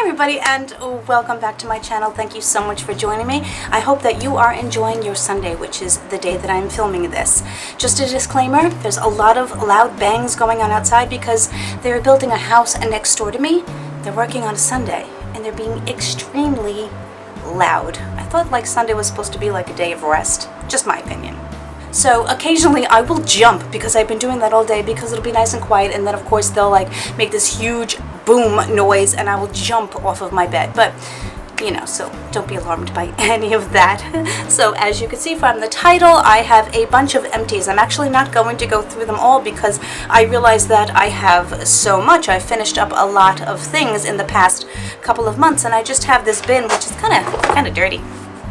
everybody, and welcome back to my channel. Thank you so much for joining me. I hope that you are enjoying your Sunday, which is the day that I'm filming this. Just a disclaimer, there's a lot of loud bangs going on outside because they're building a house next door to me. They're working on a Sunday and they're being extremely loud. I thought like Sunday was supposed to be like a day of rest. Just my opinion. So occasionally I will jump because I've been doing that all day because it'll be nice and quiet, and then of course they'll like make this huge boom noise and I will jump off of my bed. But you know, so don't be alarmed by any of that. So as you can see from the title, I have a bunch of empties. I'm actually not going to go through them all because I realize that I have so much. I finished up a lot of things in the past couple of months and I just have this bin which is kind of dirty.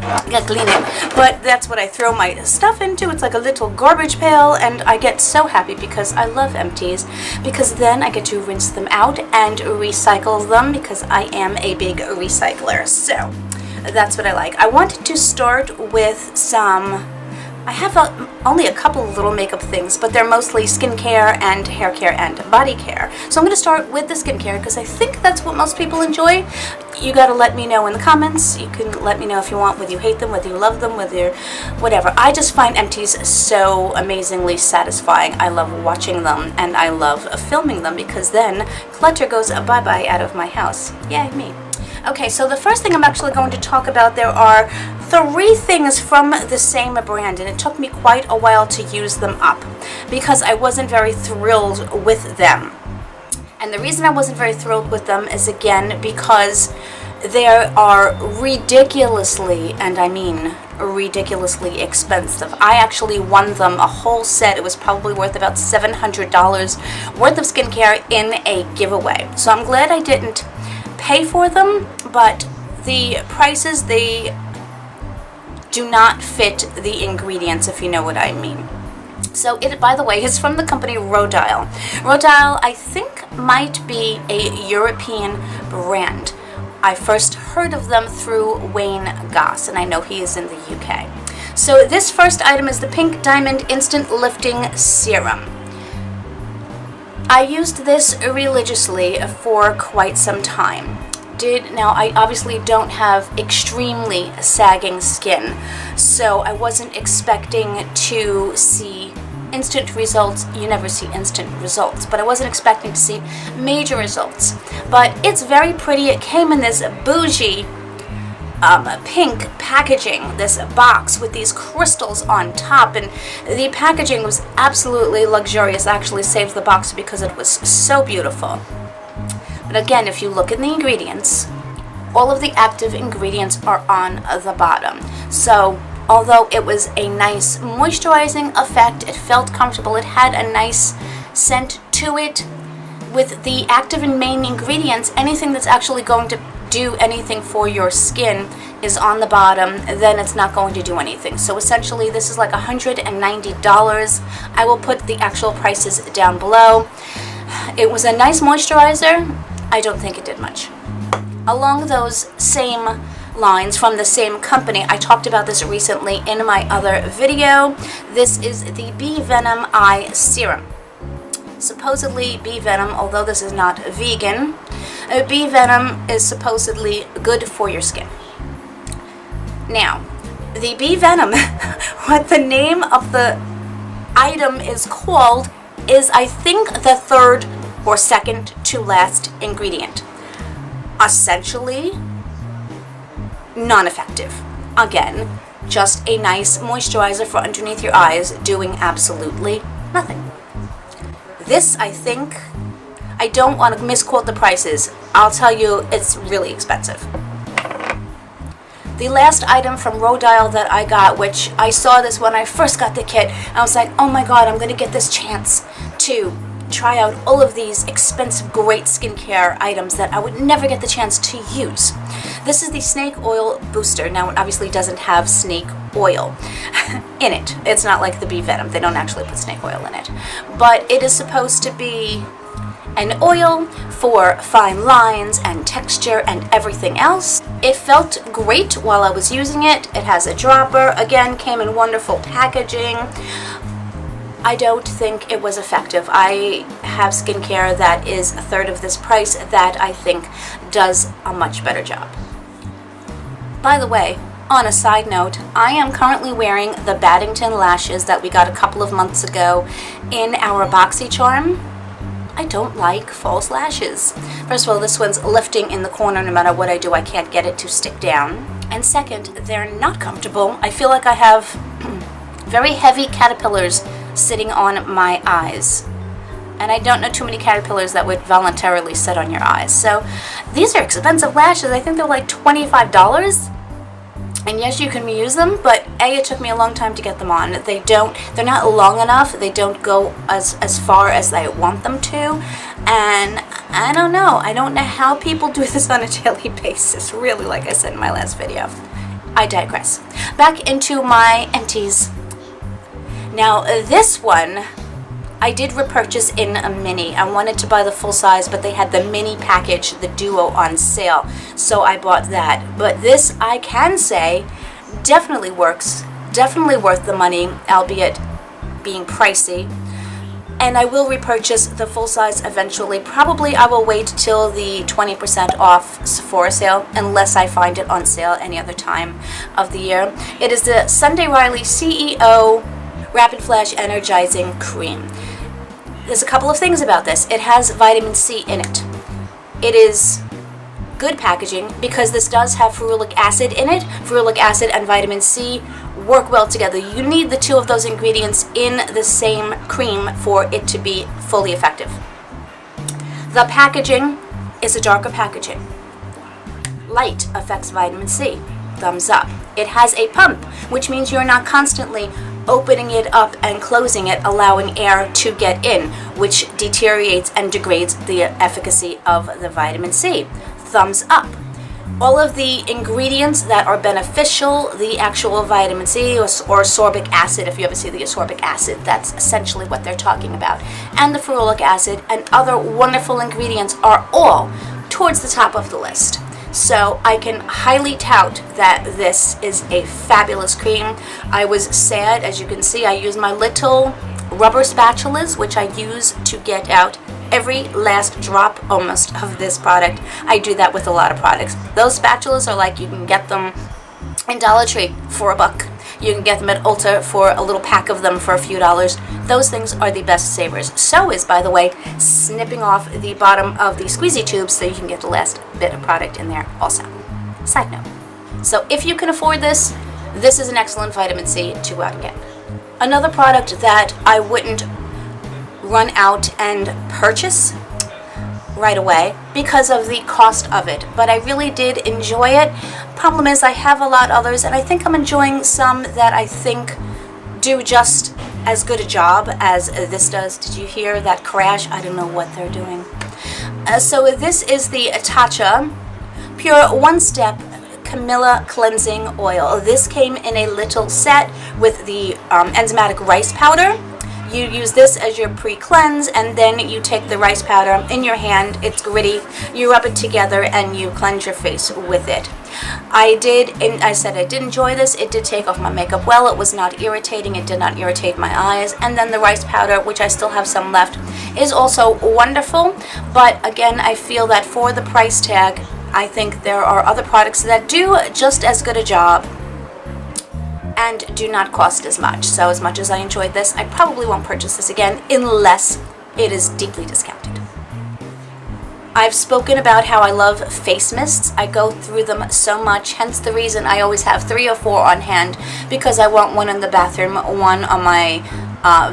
I gotta clean it, but that's what I throw my stuff into. It's like a little garbage pail, and I get so happy because I love empties, because then I get to rinse them out and recycle them because I am a big recycler. So that's what I like. I wanted to start with some, I have only a couple of little makeup things, but they're mostly skincare and hair care and body care. So I'm going to start with the skincare because I think that's what most people enjoy. You got to let me know in the comments. You can let me know if you want, whether you hate them, whether you love them, whether you're whatever. I just find empties so amazingly satisfying. I love watching them and I love filming them because then clutter goes bye-bye out of my house. Yay, me. Okay, so the first thing I'm actually going to talk about, there are 3 things from the same brand, and it took me quite a while to use them up because I wasn't very thrilled with them. And the reason I wasn't very thrilled with them is, again, because they are ridiculously, and I mean ridiculously expensive. I actually won them a whole set. It was probably worth about $700 worth of skincare in a giveaway. So I'm glad I didn't pay for them, but the prices, they do not fit the ingredients, if you know what I mean. So it, by the way, is from the company Rodial. Rodial, I think, might be a European brand. I first heard of them through Wayne Goss, and I know he is in the UK. So this first item is the Pink Diamond Instant Lifting Serum. I used this religiously for quite some time. Now, I obviously don't have extremely sagging skin, so I wasn't expecting to see instant results. You never see instant results, but I wasn't expecting to see major results. But it's very pretty. It came in this bougie pink packaging, this box with these crystals on top, and the packaging was absolutely luxurious. I actually saved the box because it was so beautiful. But again, if you look at the ingredients, all of the active ingredients are on the bottom. So although it was a nice moisturizing effect, it felt comfortable, it had a nice scent to it. With the active and main ingredients, anything that's actually going to do anything for your skin is on the bottom, then it's not going to do anything. So essentially this is like $190. I will put the actual prices down below. It was a nice moisturizer. I don't think it did much. Along those same lines, from the same company, I talked about this recently in my other video. This is the Bee Venom Eye Serum. Supposedly bee venom, although this is not vegan, bee venom is supposedly good for your skin. Now, the bee venom, what the name of the item is called is, I think, the 3rd or 2nd to last ingredient. Essentially, non-effective. Again, just a nice moisturizer for underneath your eyes, doing absolutely nothing. This, I think, I don't want to misquote the prices. I'll tell you, it's really expensive. The last item from Rodial that I got, which I saw this when I first got the kit, I was like, oh my god, I'm going to get this chance to try out all of these expensive, great skincare items that I would never get the chance to use. This is the Snake Oil Booster. Now, it obviously doesn't have snake oil in it. It's not like the bee venom. They don't actually put snake oil in it. But it is supposed to be an oil for fine lines and texture and everything else. It felt great while I was using it. It has a dropper. Again, came in wonderful packaging. I don't think it was effective. I have skincare that is a third of this price that I think does a much better job. By the way, on a side note, I am currently wearing the Baddington lashes that we got a couple of months ago in our BoxyCharm. I don't like false lashes. First of all, this one's lifting in the corner. No matter what I do, I can't get it to stick down. And second, they're not comfortable. I feel like I have very heavy caterpillars sitting on my eyes. And I don't know too many caterpillars that would voluntarily sit on your eyes. So these are expensive lashes. I think they're like $25. And yes, you can reuse them, but A, it took me a long time to get them on. They're not long enough. They don't go as far as I want them to. And I don't know. I don't know how people do this on a daily basis, really, like I said in my last video. I digress. Back into my empties. Now, this one I did repurchase in a mini. I wanted to buy the full size, but they had the mini package, the duo, on sale. So I bought that. But this, I can say, definitely works. Definitely worth the money, albeit being pricey. And I will repurchase the full size eventually. Probably I will wait till the 20% off Sephora sale, unless I find it on sale any other time of the year. It is the Sunday Riley CEO Rapid Flash Energizing Cream. There's a couple of things about this. It has vitamin C in it. It is good packaging because this does have ferulic acid in it. Ferulic acid and vitamin C work well together. You need the two of those ingredients in the same cream for it to be fully effective. The packaging is a darker packaging. Light affects vitamin C. Thumbs up. It has a pump, which means you're not constantly opening it up and closing it, allowing air to get in, which deteriorates and degrades the efficacy of the vitamin C. Thumbs up. All of the ingredients that are beneficial, the actual vitamin C or ascorbic acid, if you ever see the ascorbic acid, that's essentially what they're talking about, and the ferulic acid and other wonderful ingredients are all towards the top of the list. So I can highly tout that this is a fabulous cream. I was sad, as you can see, I use my little rubber spatulas, which I use to get out every last drop almost of this product. I do that with a lot of products. Those spatulas are like, you can get them in Dollar Tree for $1. You can get them at Ulta for a little pack of them for a few dollars. Those things are the best savers. So is, by the way, snipping off the bottom of the squeezy tubes so you can get the last bit of product in there also. Side note. So if you can afford this, this is an excellent vitamin C to go out and get. Another product that I wouldn't run out and purchase right away because of the cost of it, but I really did enjoy it. Problem is, I have a lot others, and I think I'm enjoying some that I think do just as good a job as this does. Did you hear that crash? I don't know what they're doing. So this is the Tatcha Pure One Step Camilla Cleansing Oil. This came in a little set with the enzymatic rice powder. You use this as your pre-cleanse, and then you take the rice powder in your hand. It's gritty. You rub it together and you cleanse your face with it. I said I did enjoy this. It did take off my makeup well. It was not irritating. It did not irritate my eyes. And then the rice powder, which I still have some left, is also wonderful. But again, I feel that for the price tag, I think there are other products that do just as good a job and do not cost as much. So as much as I enjoyed this, I probably won't purchase this again unless it is deeply discounted. I've spoken about how I love face mists. I go through them so much, hence the reason I always have 3 or 4 on hand, because I want one in the bathroom, one on my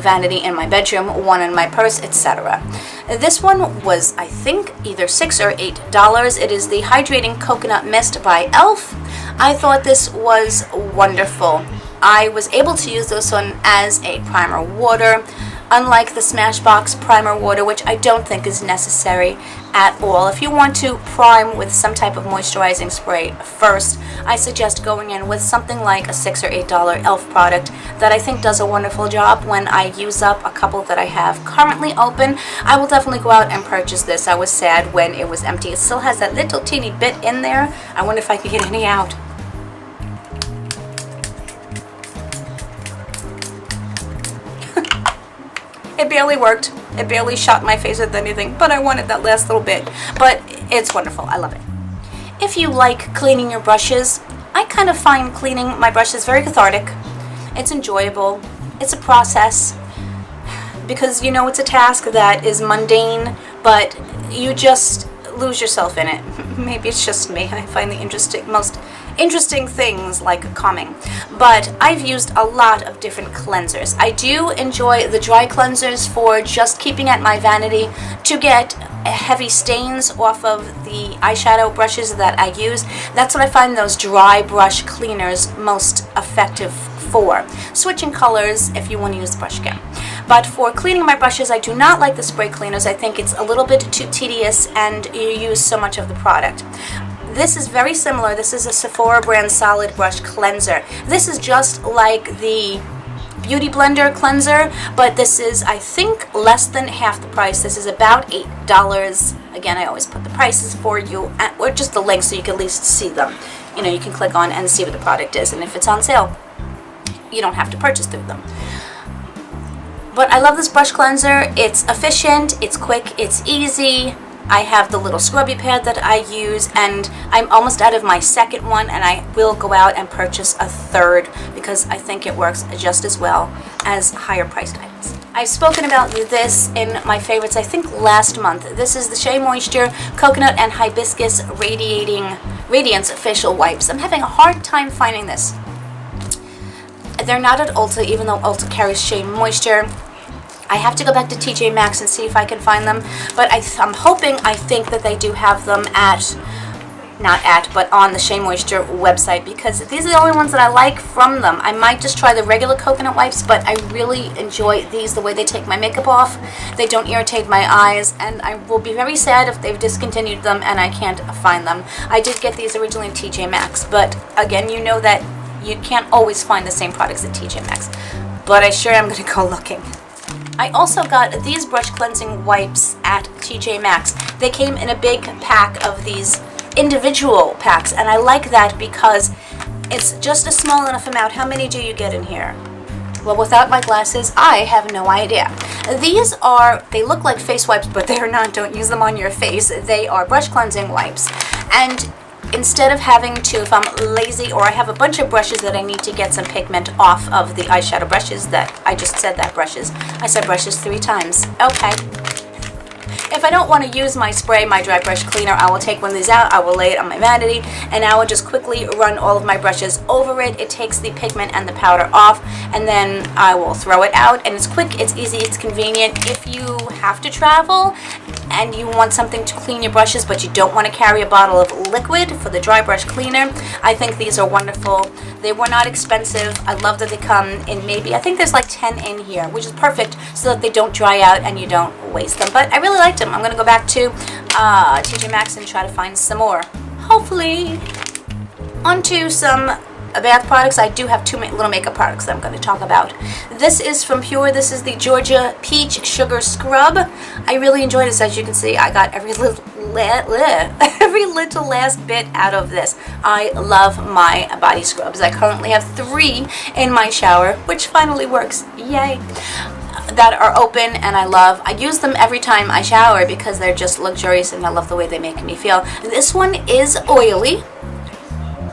vanity in my bedroom, one in my purse, etc. This one was, I think, either $6 or $8. It is the Hydrating Coconut Mist by e.l.f. I thought this was wonderful. I was able to use this one as a primer water, unlike the Smashbox primer water, which I don't think is necessary at all. If you want to prime with some type of moisturizing spray first, I suggest going in with something like a $6 or $8 e.l.f. product that I think does a wonderful job. When I use up a couple that I have currently open, I will definitely go out and purchase this. I was sad when it was empty. It still has that little teeny bit in there. I wonder if I can get any out. It barely worked. It barely shot my face with anything, but I wanted that last little bit. But it's wonderful. I love it. If you like cleaning your brushes, I kind of find cleaning my brushes very cathartic. It's enjoyable. It's a process because you know it's a task that is mundane, but you just lose yourself in it. Maybe it's just me. I find the most interesting things like calming. But I've used a lot of different cleansers. I do enjoy the dry cleansers for just keeping at my vanity to get heavy stains off of the eyeshadow brushes that I use. That's what I find those dry brush cleaners most effective for. Switching colors if you want to use the brush again. But for cleaning my brushes, I do not like the spray cleaners. I think it's a little bit too tedious and you use so much of the product. This is very similar. This is a Sephora brand solid brush cleanser. This is just like the Beauty Blender cleanser, but this is, I think, less than half the price. This is about $8. Again, I always put the prices for you, or just the link so you can at least see them. You know, you can click on and see what the product is, and if it's on sale, you don't have to purchase through them. But I love this brush cleanser. It's efficient, it's quick, it's easy. I have the little scrubby pad that I use, and I'm almost out of my second one, and I will go out and purchase a third because I think it works just as well as higher priced items. I've spoken about this in my favorites, I think last month. This is the Shea Moisture Coconut and Hibiscus Radiance Facial Wipes. I'm having a hard time finding this. They're not at Ulta, even though Ulta carries Shea Moisture. I have to go back to TJ Maxx and see if I can find them, but I'm hoping, I think that they do have them but on the Shea Moisture website, because these are the only ones that I like from them. I might just try the regular coconut wipes, but I really enjoy these, the way they take my makeup off. They don't irritate my eyes, and I will be very sad if they've discontinued them and I can't find them. I did get these originally in TJ Maxx, but again, you know that you can't always find the same products at TJ Maxx, but I sure am going to go looking. I also got these brush cleansing wipes at TJ Maxx. They came in a big pack of these individual packs, and I like that because it's just a small enough amount. How many do you get in here? Well, without my glasses, I have no idea. These they look like face wipes, but they're not. Don't use them on your face. They are brush cleansing wipes. And instead of having to, if I'm lazy or I have a bunch of brushes that I need to get some pigment off of the eyeshadow brushes that I just said that brushes. I said brushes 3 times. Okay. If I don't want to use my spray, my dry brush cleaner, I will take one of these out, I will lay it on my vanity, and I will just quickly run all of my brushes over it. It takes the pigment and the powder off, and then I will throw it out, and it's quick, it's easy, it's convenient. If you have to travel and you want something to clean your brushes, but you don't want to carry a bottle of liquid for the dry brush cleaner, I think these are wonderful. They were not expensive. I love that they come in maybe, I think there's like 10 in here, which is perfect so that they don't dry out and you don't waste them. But I really liked them. I'm going to go back to TJ Maxx and try to find some more. Hopefully. Onto some bath products. I do have 2 little makeup products that I'm going to talk about. This is from Pure. This is the Georgia Peach Sugar Scrub. I really enjoyed this. As you can see, I got every little last bit out of this. I love my body scrubs. I currently have 3 in my shower, which finally works. Yay! That are open, and I love. I use them every time I shower because they're just luxurious and I love the way they make me feel. This one is oily,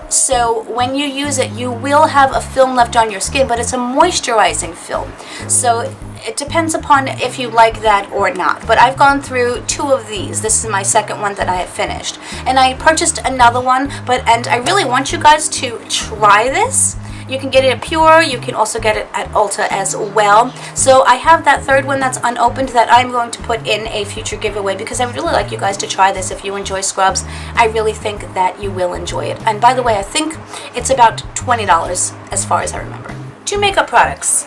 so when you use it you will have a film left on your skin, but it's a moisturizing film, so it depends upon if you like that or not. But I've gone through 2 of these. This is my second one that I have finished, and I purchased another one, and I really want you guys to try this. You can get it at Pure, you can also get it at Ulta as well. So I have that 3rd one that's unopened that I'm going to put in a future giveaway because I would really like you guys to try this if you enjoy scrubs. I really think that you will enjoy it. And by the way, I think it's about $20 as far as I remember. 2 makeup products.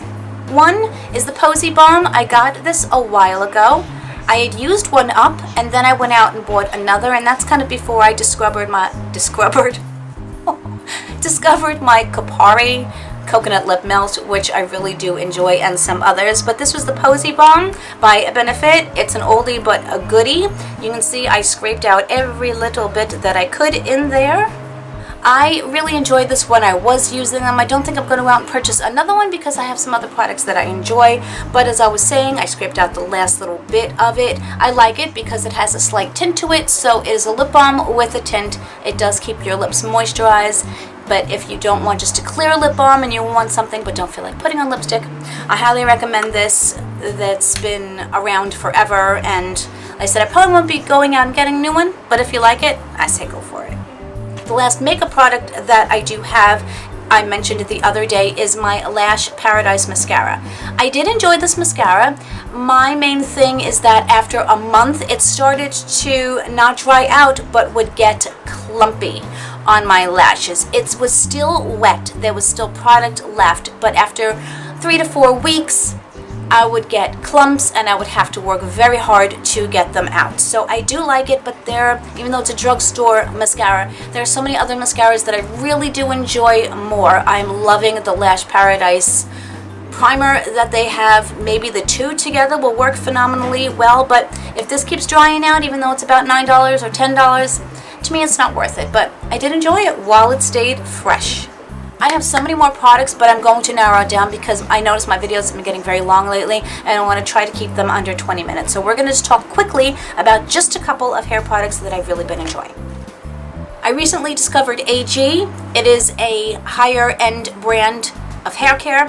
One is the Posie Balm. I got this a while ago. I had used one up and then I went out and bought another, and that's kind of before I discovered my Kapari coconut lip melt, which I really do enjoy, and some others. But this was the Posie Balm by Benefit. It's an oldie but a goodie. You can see I scraped out every little bit that I could in there. I really enjoyed this when I was using them. I don't think I'm going to go out and purchase another one because I have some other products that I enjoy. But as I was saying, I scraped out the last little bit of it. I like it because it has a slight tint to it. So it is a lip balm with a tint. It does keep your lips moisturized. But if you don't want just a clear lip balm and you want something but don't feel like putting on lipstick, I highly recommend this. That's been around forever. And like I said, I probably won't be going out and getting a new one. But if you like it, I say go for it. The last makeup product that I do have, I mentioned it the other day, is my Lash Paradise mascara. I did enjoy this mascara. My main thing is that after a month it started to not dry out but would get clumpy on my lashes. It was still wet, there was still product left, but after 3 to 4 weeks I would get clumps and I would have to work very hard to get them out. So I do like it, but even though it's a drugstore mascara, there are so many other mascaras that I really do enjoy more. I'm loving the Lash Paradise primer that they have. Maybe the two together will work phenomenally well, but if this keeps drying out, even though it's about $9 or $10, to me it's not worth it. But I did enjoy it while it stayed fresh. I have so many more products, but I'm going to narrow it down because I noticed my videos have been getting very long lately and I want to try to keep them under 20 minutes. So we're going to just talk quickly about just a couple of hair products that I've really been enjoying. I recently discovered AG. It is a higher end brand of hair care.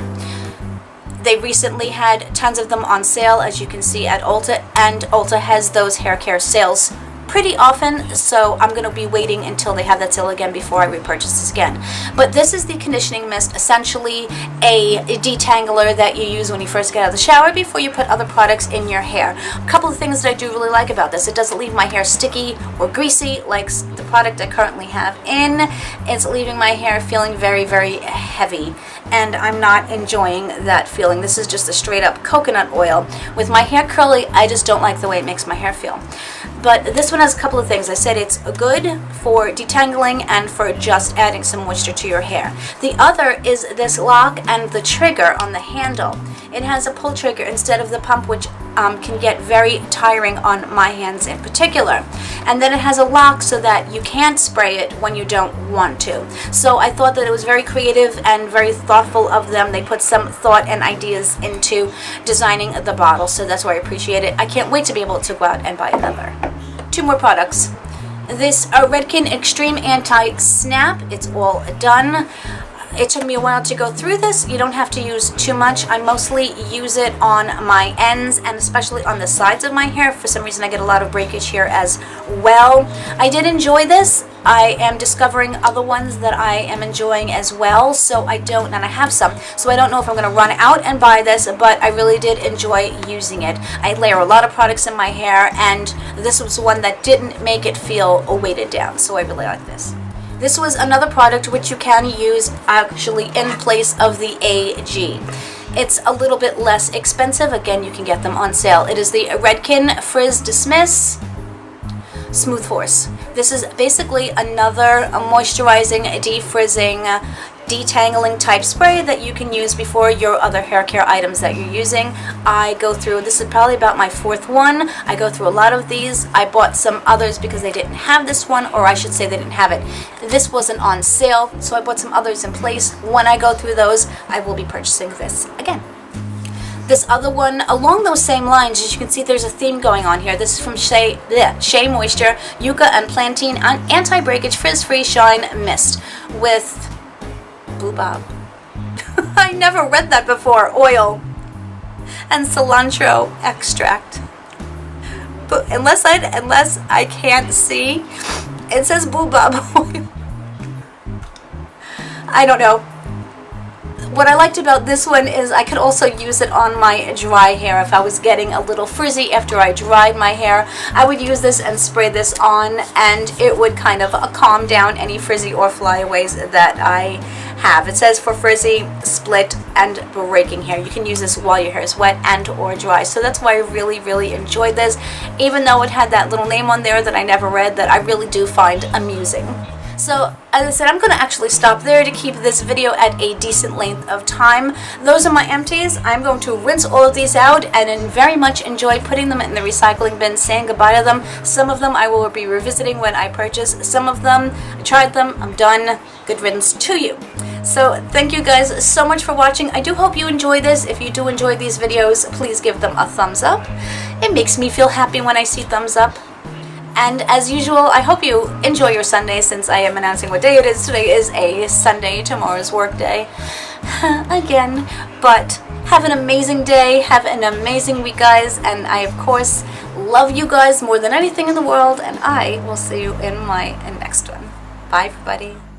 They recently had tons of them on sale, as you can see at Ulta, and Ulta has those hair care sales pretty often, so I'm going to be waiting until they have that sale again before I repurchase this again. But this is the conditioning mist, essentially a detangler that you use when you first get out of the shower before you put other products in your hair. A couple of things that I do really like about this: it doesn't leave my hair sticky or greasy like the product I currently have in. It's leaving my hair feeling very, very heavy, and I'm not enjoying that feeling. This is just a straight up coconut oil. With my hair curly, I just don't like the way it makes my hair feel. But this one has a couple of things. I said it's good for detangling and for just adding some moisture to your hair. The other is this lock and the trigger on the handle. It has a pull trigger instead of the pump, which can get very tiring on my hands in particular. And then it has a lock so that you can't spray it when you don't want to. So I thought that it was very creative and very thoughtful of them. They put some thought and ideas into designing the bottle, so that's why I appreciate it. I can't wait to be able to go out and buy another. 2 more products. This Redken Extreme Anti-Snap. It's all done. It took me a while to go through this. You don't have to use too much. I mostly use it on my ends and especially on the sides of my hair. For some reason I get a lot of breakage here as well. I did enjoy this. I am discovering other ones that I am enjoying as well, so I have some, so I don't know if I'm going to run out and buy this, but I really did enjoy using it. I layer a lot of products in my hair, and this was one that didn't make it feel weighted down, so I really like this. This was another product which you can use actually in place of the AG. It's a little bit less expensive. Again, you can get them on sale. It is the Redken Frizz Dismiss Smooth Force. This is basically another moisturizing, defrizzing, detangling type spray that you can use before your other hair care items that you're using. I go through, this is probably about my 4th one. I go through a lot of these. I bought some others because they didn't have this one, or I should say they didn't have it. This wasn't on sale, so I bought some others in place. When I go through those, I will be purchasing this again. This other one, along those same lines, as you can see, there's a theme going on here. This is from Shea Moisture, Yucca and Plantain Anti-Breakage Frizz-Free Shine Mist with Boobab. I never read that before. Oil and cilantro extract. But unless I can't see, it says Boobab oil. I don't know. What I liked about this one is I could also use it on my dry hair. If I was getting a little frizzy after I dried my hair, I would use this and spray this on, and it would kind of calm down any frizzy or flyaways that I have. It says for frizzy, split, and breaking hair. You can use this while your hair is wet and or dry. So that's why I really, really enjoyed this, even though it had that little name on there that I never read that I really do find amusing. So, as I said, I'm going to actually stop there to keep this video at a decent length of time. Those are my empties. I'm going to rinse all of these out and very much enjoy putting them in the recycling bin, saying goodbye to them. Some of them I will be revisiting when I purchase. Some of them, I tried them, I'm done. good riddance to you. So thank you guys so much for watching. I do hope you enjoy this. If you do enjoy these videos, please give them a thumbs up. It makes me feel happy when I see thumbs up. And as usual, I hope you enjoy your Sunday, since I am announcing what day it is. Today is a Sunday, tomorrow's work day. Again, but have an amazing day, have an amazing week, guys, and I, of course, love you guys more than anything in the world, and I will see you in my next one. Bye, everybody.